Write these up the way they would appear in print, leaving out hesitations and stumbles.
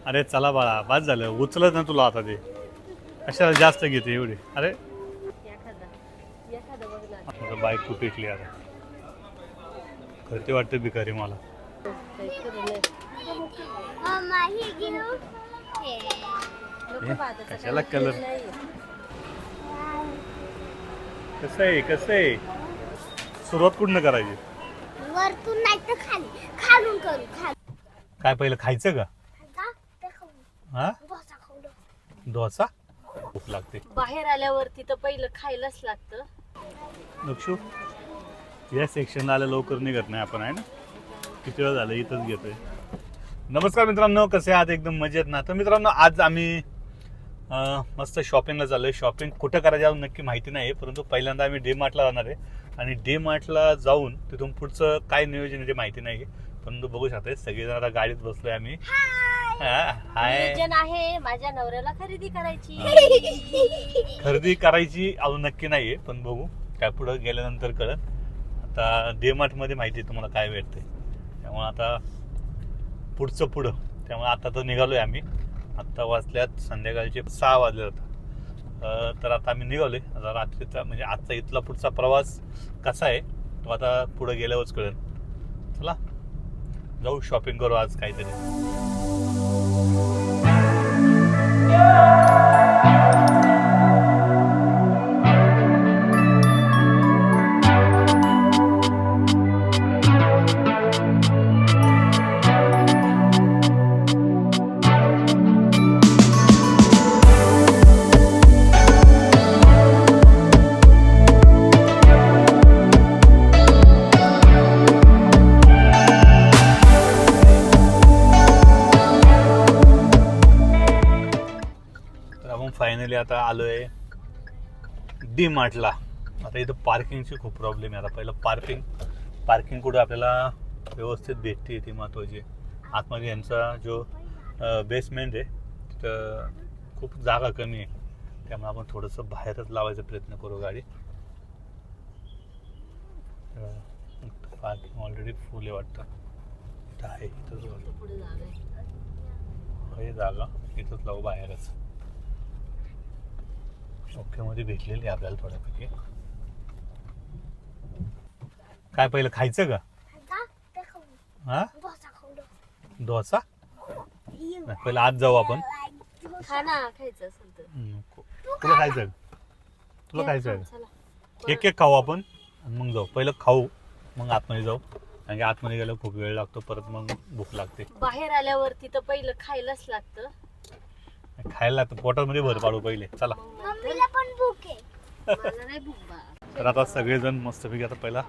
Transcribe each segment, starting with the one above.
अरे चला बाळा, बाद झालं. उचलत ना तुला आता ते. कशाला जास्त घेते एवढी? अरे आता बाईक खूप पेटली आता. करते वाटतं भिकारी मला. कशाला कलर? कसं आहे? सुरुवात कुठनं करायची? वरतून नाही तर खाली, खालून करू. काय पहिलं खायचं का? हा, डोसा. भूक लागते. बाहेर आल्यावरती तर पहिलं खायलाच लागतं. लक्षू या सेक्शनला आलं लवकर निघत नाही आपण, आहे ना? किती वेळ झालं इथंच घेतोय. नमस्कार मित्रांनो, कसे आहात? एकदम मजेत ना? तर मित्रांनो, आज आम्ही मस्त शॉपिंगला चाललोय. शॉपिंग कुठं करायचं अजून नक्की माहिती नाही, परंतु पहिल्यांदा आम्ही डी मार्टला जाणार आहे. आणि डी मार्टला जाऊन तिथून पुढचं काय नियोजन आहे ते माहिती नाही, परंतु बघू शकता सगळेजण आता गाडीत बसलोय आम्ही. नियोजन आहे माझ्या नवऱ्याला खरेदी करायची अजून नक्की नाहीये, पण बघू काय पुढं गेल्यानंतर कळत. आता डी मार्ट मध्ये माहिती आहे तुम्हाला काय भेटते, त्यामुळे आता पुढचं पुढं. त्यामुळे आता तर निघालोय आम्ही. आत्ता वाजल्यात संध्याकाळचे 6 वाजले होता. तर आता आम्ही निघालोय. आता रात्रीचा म्हणजे आजचा इथला पुढचा प्रवास कसा आहे तो आता पुढे गेल्यावरच कळेल. चला जाऊ, शॉपिंग करू आज काहीतरी. फायनली आता आलोय डी मार्टला. आता इथं पार्किंगची खूप प्रॉब्लेम आहे. आता पहिलं पार्किंग कुठं आपल्याला व्यवस्थित भेटते ती महत्त्वाची. आतमध्ये यांचा जो बेसमेंट आहे तिथं खूप जागा कमी आहे, त्यामुळे आपण थोडंसं बाहेरच लावायचा प्रयत्न करू गाडी. पार्किंग ऑलरेडी फुल आहे वाटतं. इथं आहे, इथंच जागा, इथंच लावू बाहेरच. ओके मध्ये भेटलेली आपल्याला थोड्यापैकी. काय पहिलं खायचं का? हा, डोसा. पहिलं आज जाऊ आपण. खायचं असेल तर तुला खायचं? तुला खायचं? एक खाऊ आपण आणि मग जाऊ. पहिलं खाऊ मग आतमध्ये जाऊ, कारण की आतमध्ये गेल्यावर खूप वेळ लागतो, परत मग भूक लागते. बाहेर आल्यावरती तर पहिलं खायलाच लागतं. खायला लागतं, पोटामध्ये भर पाडू पहिले. चला. मम्मीला पण भूक आहे. मला नाही भूक बा. तर आता सगळेजण मस्तपैकी आता पहिला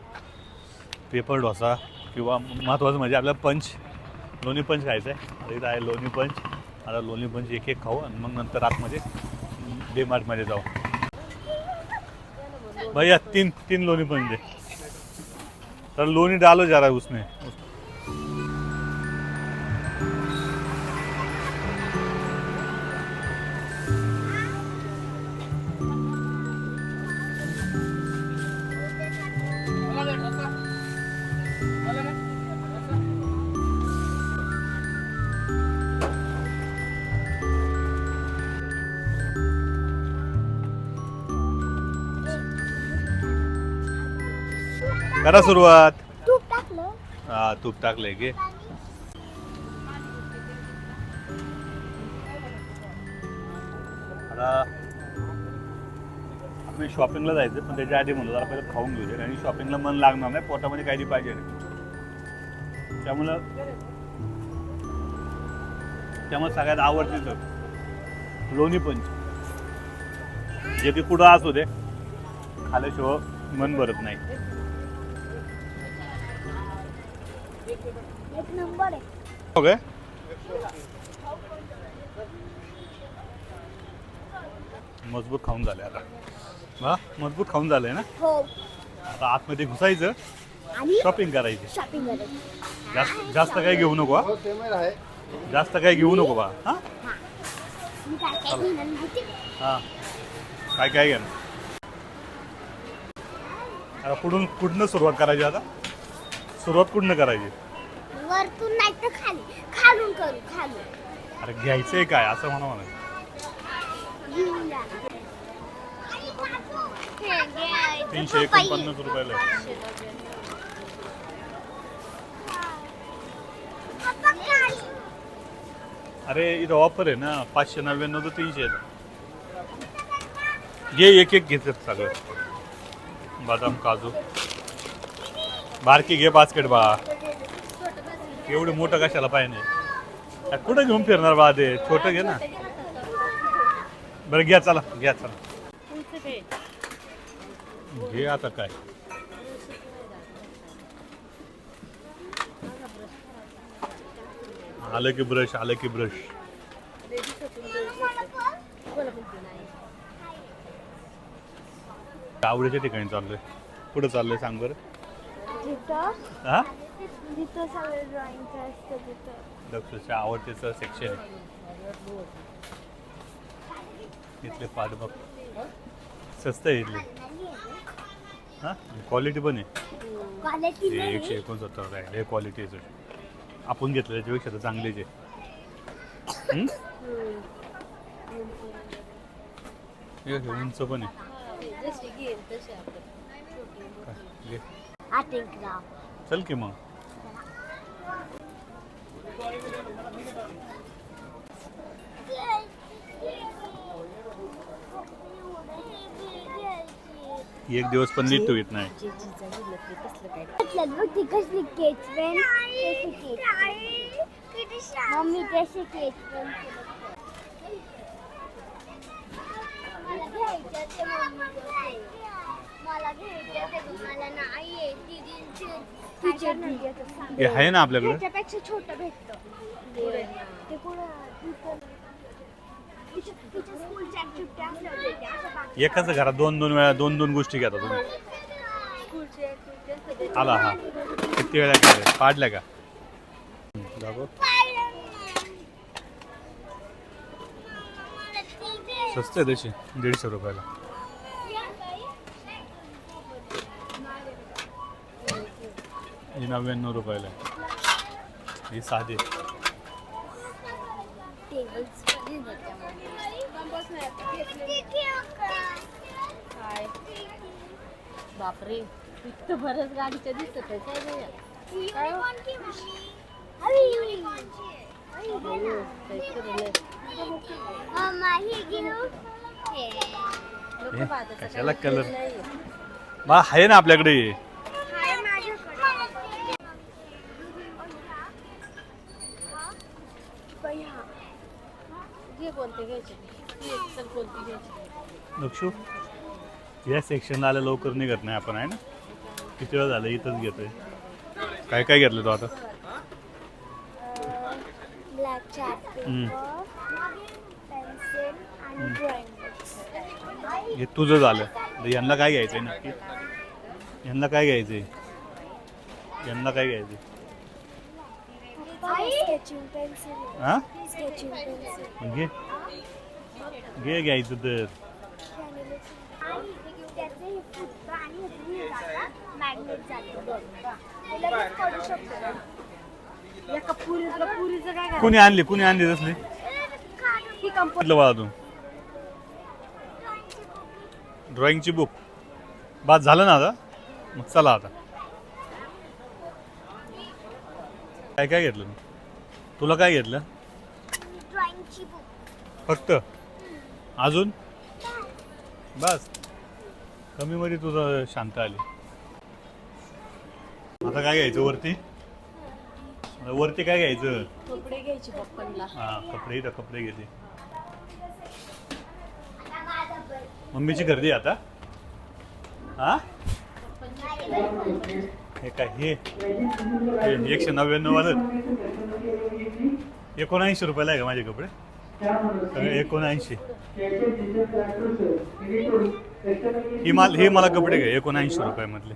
पेपर डोसा किंवा महत्त्वाचं म्हणजे आपल्याला लोणी पंच खायचं आहे. इथं आहे लोणी पंच. आता लोणी पंच एक खाऊ आणि मग नंतर आतमध्ये डी मार्टमध्ये जाऊ. भैया तीन लोनी पंच दे. तर लोनी डालो जा रहा है उसमें. करा सुरुवात. तूप टाकलं. हा, तूप टाकलंय की. आता आपण शॉपिंगला जायचं, पण त्याच्या आधी म्हणलं जरा पहिलं खाऊन घेऊ. आणि शॉपिंगला मन लागणार नाही, पोटामध्ये काही पाहिजे नाही. त्यामुळे सगळ्यात आवडते लोणी पंच. जे की कुठं असू दे, खाल्याशिवाय मन भरत नाही. एक नंबर आहे. ओके, मजबूत खाऊन झाले आता. हा, मजबूत खाऊन झालंय ना. हो. आता आतमध्ये घुसायचं आणि शॉपिंग करायची. शॉपिंग करायची. जास्त काही घेऊ नको. जास्त काही घेऊ नको बा. हा, मी काय काय घेणार माहिती? हा, काय घेणार. आता कुठनं सुरुवात करायची? आता सुरुवात कुठनं करायची? वरतून नाही तर खाली, खालून करू. अरे घ्यायचंय काय असं म्हणा मला. घेऊन जा. हे घ्यायचं 349 रुपयाला आहे. पप्पा काय? अरे इथं ऑफर आहे ना 599 तर 300 आहे. घे एक एक घेतात सगळं. बदाम काजू बारकी घे बास्केट बा. एवढं मोठं कशाला पाहिजे. कुठं घेऊन फिरणार बा ते छोटं घे ना. बरं घ्या चला घ्या चला घे आता काय. आलं की ब्रश आलं की ब्रश. आवडीच्या ठिकाणी चाललोय. कुठं चाललोय सांग बरं. जिथं हा जिथं सगळं ड्रॉइंगचं असतं तिथं. दक्षच्या आवडतेचं सेक्शन आहे. इथले पाठ बघ स्वस्त आहे इथले. हा क्वालिटी पण आहे. क्वालिटी ते नाही. 169 आहे. हे क्वालिटीचं आपण घेतलं त्याच्यापेक्षा तर चांगलेच आहे. हम्म? हे उंच पण आहे. जशी घेईल तशी आपण काय? घे. Art and craft. चल की मग. एक दिवस पण नीट होत नाही. जे जिजा गेलं ते कसलं काय घेतलं बघ ती कसली केच पेन. मम्मी तशी केच पेन. मला घ्यायचं ते मम्मी. मला घ्यायचं ते मला नाही आहे. हे आहे ना आपल्याकडे. त्याच्यापेक्षा छोटं भेटतं. ते कुठं तिच्या स्कूलच्या ऍक्टिव्हिटी असल्या होत्या असं बाकी. एकाच घरात दोन दोन वेळा दोन दोन गोष्टी घेता तुम्ही. स्कूलची ऍक्टिव्हिटी असते. आला हा किती वेळा केलं पाडल्या का. दाखव. स्वस्त आहे तशी 150 रुपयाला. ही 99 रुपयाला आहे. ही साधी. काय बापरे इतकं बरंच गाडीच्या दिसत आहे काय नाही काय करेल कशाला कलर बा आहे ना आपल्याकडे. घे कोणते घ्यायचे चल कोणती घ्यायची. लक्षू या सेक्शनला आलं लवकर निघत नाही आपण आहे ना. किती वेळ झालं इथंच घेतोय. काय काय घेतलं तो आता. ब्लॅक चार्ट पेपर, पेन्सिल आणि ड्रॉइंग. हे तुझं झालं. तर यांना काय घ्यायचंय नक्की. यांना काय घ्यायचंय. यांना काय घ्यायचंय. Sketching pencil. हा स्केचिंग पेन्सिल. घे घे घ्यायचं तर. त्याचे हे फुटतं आणि हे जातं मॅग्नेट जातं. ते लगेच करू शकतो. एका पुरीचं काय कुणी आणली तसली. ही कंपनी म्हटलं बाळा तू ड्रॉइंगची बुक बाद झालं ना आता. मग चला आता. काय काय घेतलं तुला काय घेतलं. ड्रॉइंगची बुक. फक्त अजून बस. कमी मध्ये तुझं शांत आली. आता काय घ्यायचं वरती. वरती काय घ्यायचं. कपडे घ्यायचे पप्पांना. हा कपडे इथं कपडे घेते. मम्मीची गर्दी आता. हा हे काय हे 199 वालं 79 रुपयाला आहे का माझे कपडे सगळे. 79 हे मला कपडे घे 79 रुपयामधले.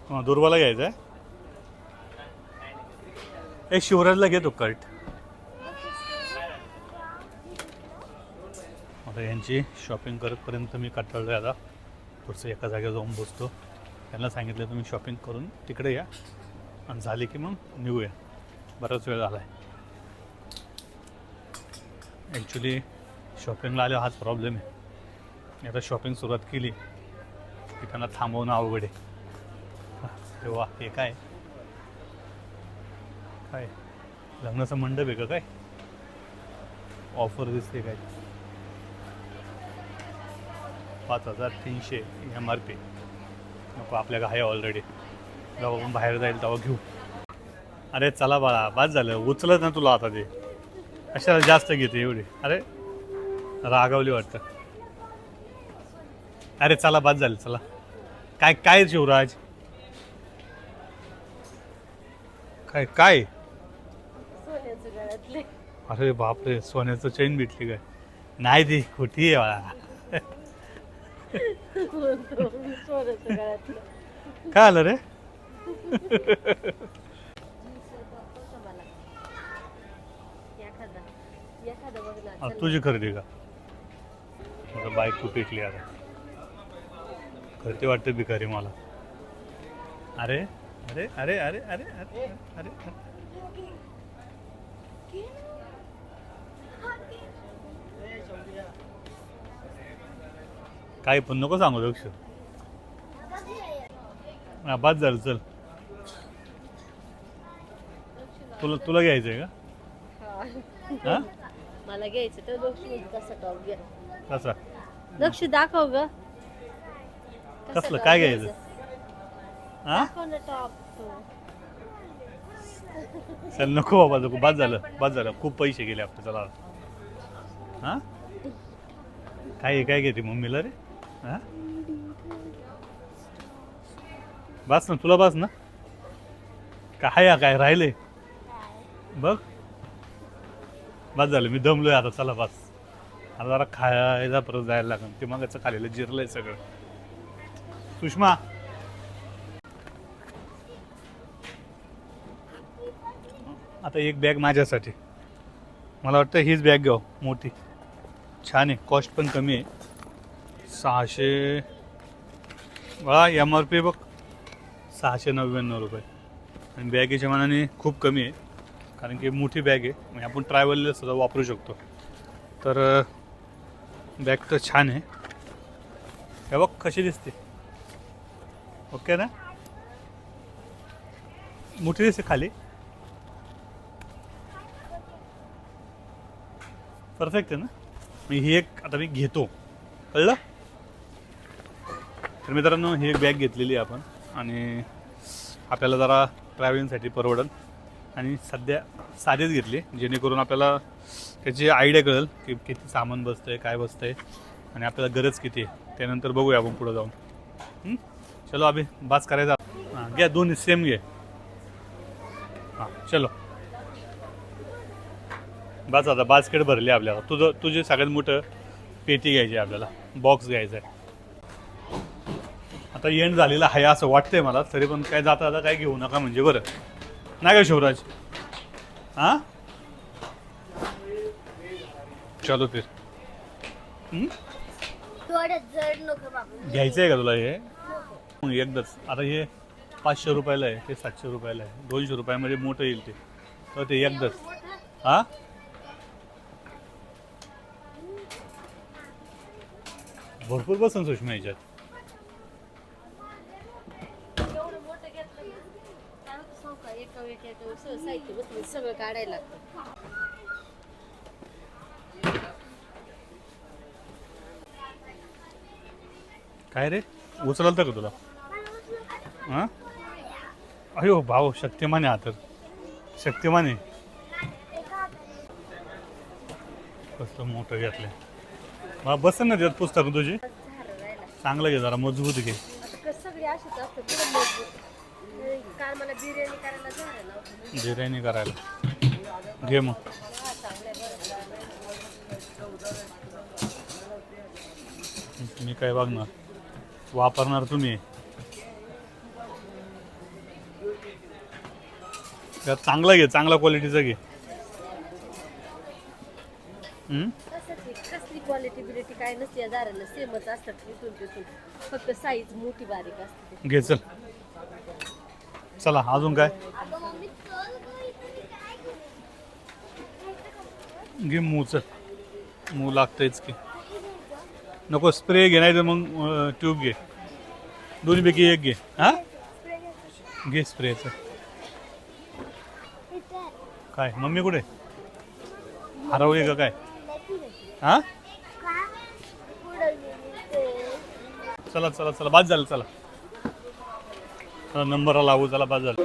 हां दुर्वाला घ्यायचा आहे. एक शिवराजला घेतो कर्ट. आता यांची शॉपिंग करतपर्यंत मी कंटाळलोय आता. पुढचं एका जागेवर जाऊन बसतो. त्यांना सांगितलं तुम्ही शॉपिंग करून तिकडे या आणि झाली की मग निघूया. बराच वेळ झाला आहे. ॲक्च्युली शॉपिंगला आल्यावर हाच प्रॉब्लेम आहे. आता शॉपिंग सुरुवात केली की त्यांना थांबवणं अवघड आहे. तेव्हा हे काय काय लग्नाचा मंडप आहे का काय? ऑफर दिसते काय? 5300 MRP. नको, आपल्याला आहे ऑलरेडी. जेव्हा आपण बाहेर जाईल तेव्हा घेऊ. अरे चला बाळा, बाद झालं. उचलत ना तुला आता ते. कशाला जास्त घेते एवढी? अरे रागावली वाटतं. अरे चला, बाद झालं. चला. काय काय शिवराज? काय काय? सोन्याचं गळ्यातले. अरे बापरे, सोन्याचं चेन भेटली काय? नाही ती खोटी आहे बाळा. सोन्याचं गळ्यातलं. काय आलं रे? एखादा बघ ना. हा, तुझी खरेदी का? मला बाईक खूप पेटली आता. खरेदी वाटते भिकारी मला. अरे अरे अरे अरे अरे अरे अरे काही पण नको सांगू लक्ष. हा, बाद झालं. चल, तुला घ्यायचंय का? हा, मला घ्यायचं तर लक्ष्मी कसा टॉप घ्या. कसा? लक्ष दाखव ग. कसलं काय घ्यायचं? हा, दाखव ना टॉप. चल नको बाबा, नको. बाद झालं. खूप पैसे गेले आपले. चला. हा, काय घेते मम्मीला रे? हा, बस ना, तुला बस ना. काय राहिले बघ. बस झालं, मी दमलोय आता. चला बस. आता जरा खायला परत जायला लागेल. ते मागाचं खालेलं जिरलंय सगळं. सुषमा, आता एक बॅग माझ्यासाठी. मला वाटतं हीच बॅग घ्यावं, मोठी. छान आहे, कॉस्ट पण कमी आहे. 600 बघा, MRP बघ 699 रुपये. आणि बॅगेच्या मानाने खूप कमी आहे, कारण की मोठी बॅग आहे. म्हणजे आपण ट्रॅव्हलला सुद्धा वापरू शकतो. तर बॅग तर छान आहे. हे बघ कशी दिसते. ओके ना? मोठी दिसते खाली. परफेक्ट आहे ना? मी ही एक आता मी घेतो. कळलं? तर मित्रांनो, ही एक बॅग घेतलेली आहे आपण. आणि आपल्याला जरा ट्रॅव्हलिंगसाठी परवडेल. आणि सध्या साधीच घेतली, जेणेकरून आपल्याला त्याची आयडिया कळेल की किती सामान बसतं आहे, काय बसतं आहे, आणि आपल्याला गरज किती आहे. त्यानंतर बघूया आपण पुढं जाऊन. चलो, अभि बास करायचा. हां, घ्या. दोन्ही सेम घे. हां, चलो. बस आता बास्केट भरली आपल्याला. तुझे सगळ्यात मोठं पेटी घ्यायची आपल्याला. बॉक्स घ्यायचा आहे. आता एंड झालेला आहे असं वाटतंय मला. तरी पण काय जाता आता काय घेऊ नका म्हणजे बरं. नाही का शिवराज? हां, चलो फिर. थोडं जड नको बाबू. घ्यायचं आहे का तुला हे? मग एकदाच. आता हे 500 रुपयाला आहे, ते 700 रुपयाला आहे. 200 रुपयामध्ये मोठं येईल ते. तर ते एकदाच. हां, भरपूर बसून सुषमा याच्यात. एवढं मोठं घेतलं ना, काय होतं सांगू का? एका सगळं साहित्य बसलं सगळं काढायला लागतं. काय रे, उचलतं का तुला? हां, अयो भाऊ, शक्तिमान आहे हा तर. शक्तिमान आहे. कसलं मोठं घेतलं. मला बसन ना त्यात पुस्तक तुझी. झालं राहिला. चांगलं घे, जरा मजबूत घे. आता कसं सगळी अशीच असतं. तुला मजबूत. काल मला बिर्याणी करायला झालं नव्हतं. बिर्याणी करायला घे मग. हा, चांगलं आहे बरं. मी काय बघणार, वापरणार तुम्ही. त्यात चांगला घे, चांगला क्वालिटीचा घे. कसली क्वालिटी बिलिटी काय नसते. या दाराला सेमच असतात इथून तिथून. फक्त साईज मोठी बारीक असते. घे चल. चला अजून काय घे. मू चल. मू लागतंयच की. नको स्प्रे घे नाही तर मग ट्यूब घे. दोन्हीपैकी एक घे. हा घे स्प्रेचं. काय मम्मी कुठे हरवली का काय? हा चला चला चला बाद झालं. चला चला नंबरला लागू. चला बाद झालं.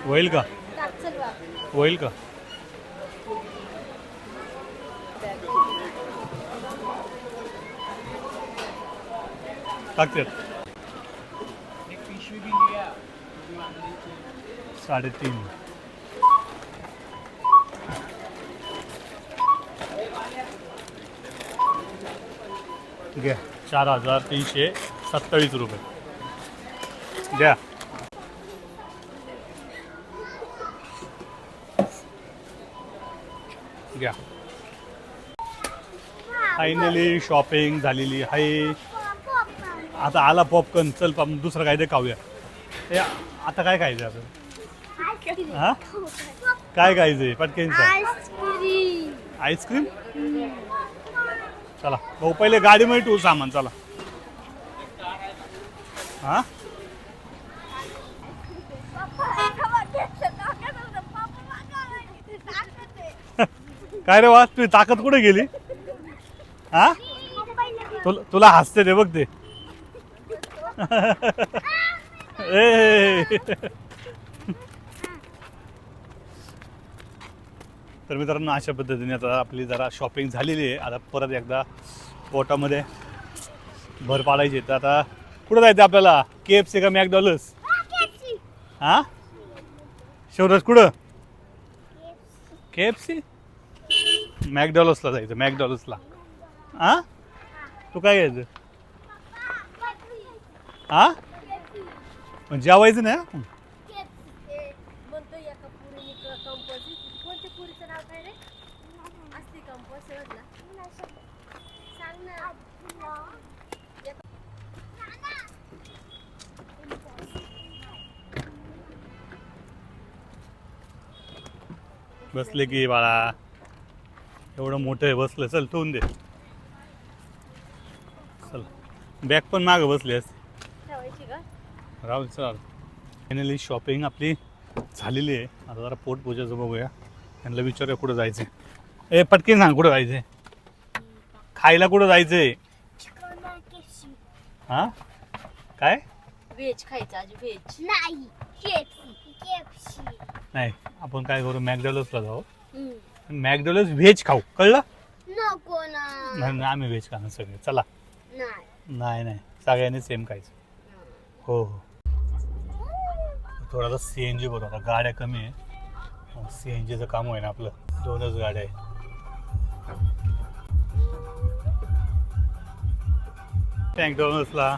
होईल का? चल बाबा. होईल का? टाकते 3.5. घ्या 4,327 रुपये द्या. घ्या. फायनली शॉपिंग झालेली आहे. आता आला पॉपकॉर्न. चल दुसरं काय ते खाऊया. ए आता काय खायचं आपण? हा काय खायचंय पटकन सांग. आईस्क्रीम. चला भाऊ पहिले गाडीमध्ये ठेवू सामान. चला. हा काय रे वा तुझी ताकद कुठे गेली? हा तुला हसते ते बघ ते. तर मित्रांनो अशा पद्धतीने आता आपली जरा शॉपिंग झालेली आहे. आता परत एकदा पोटामध्ये भर पाडायची. तर आता कुठं जायचं आपल्याला? KFC का मॅकडॉनल्ड्स? हा शिवराज कुठं? KFC मॅकडॉनल्ड्सला जायचं. मॅकडॉनल्ड्सला. हा तू काय घ्यायचं? हा मग जेवायचं नाही. म्हणतो एका पुरीने कंपोजिट. कोणत्या पुरीचं नाव काय रे? असते कंपोजिट सांग ना. बसले की बाळा एवढं मोठं आहे. बसलं. चल ठेवून दे. चल बॅग पण मागं बसली असते. ठेवायची का? राहुल चल. फायनली शॉपिंग आपली झालेली आहे. आता जरा पोटपूजाचं बघूया. त्यांना विचारूया कुठं जायचं. ए पटकन सांग कुठं जायचंय? खायला कुठं जायचंय? हा काय? व्हेज खायचं आज. व्हेज नाही आपण काय करू मॅकडॉनल्ड्सला जाऊ. मॅकडॉनल्ड्स व्हेज खाऊ. कळलं? नको ना. नाही आम्ही व्हेज खाणार सगळे. चला. नाही नाही नाही सगळ्यांनी सेम खायचं. हो हो. थोडासा CNG बरोबर. आता गाड्या कमी आहे. CNGचं काम होईल आपलं. 2च गाड्या आहे. मॅकडॉनल्ड्सला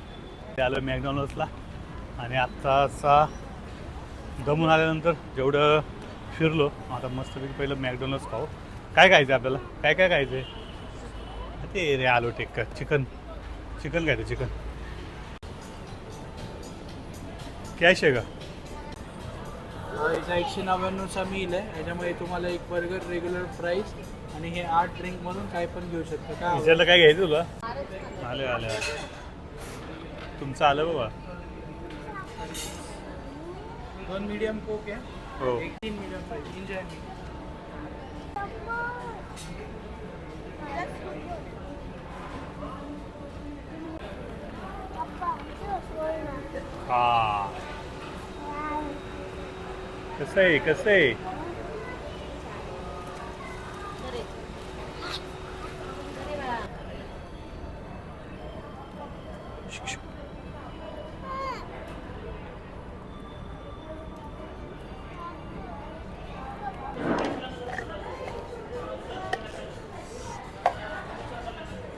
आलं. मॅकडॉनल्ड्सला आणि आत्ताचा दमून आल्यानंतर जेवढं फिरलो आता मस्तपैकी पहिलं मॅकडॉनल्ड्स खाऊ. काय खायचं आपल्याला? काय काय खायचं आहे? ते रे आलू टिक्का. चिकन खायचं. चिकन कॅश आहे का? याचा 199चा मील आहे. याच्यामध्ये तुम्हाला एक बर्गर रेग्युलर प्राइस आणि हे 8 ड्रिंक म्हणून काय पण घेऊ शकता. काय विचारलं काय घ्यायचं तुला? आले आले तुमचं आलं बाबा. 2 मीडियम कोक आहे. हो 3 मीडियम प्राइस. एन्जॉय मी. हा कसं आहे?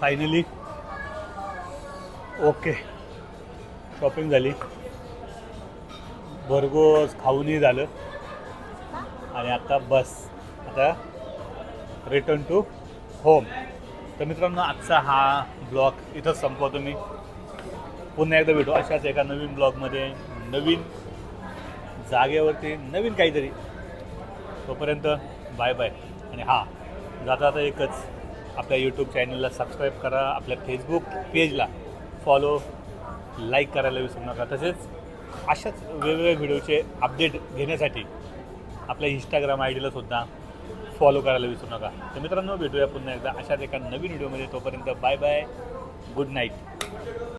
फायनली ओके शॉपिंग झाली. भरघोस खाऊनही झालं आणि आता बस आता रिटर्न टू होम. तर मित्रांनो आजचा हा ब्लॉग इथंच संपवतो मी. पुन्हा एकदा भेटू अशाच एका नवीन ब्लॉगमध्ये नवीन जागेवरती नवीन काहीतरी. तोपर्यंत बाय बाय. आणि हां जाता जाता एकच, आपल्या यूट्यूब चॅनलला सबस्क्राईब करा, आपल्या फेसबुक पेजला फॉलो लाईक करायला विसरू नका. तसेच अशाच वेगवेगळ्या व्हिडिओचे अपडेट घेण्यासाठी आपल्या इंस्टाग्राम आय डीला सुद्धा फॉलो करायला विसरू नका. तर मित्रांनो भेटूया पुन्हा एकदा अशाच एका नवीन व्हिडिओमध्ये. तोपर्यंत बाय बाय, गुड नाईट.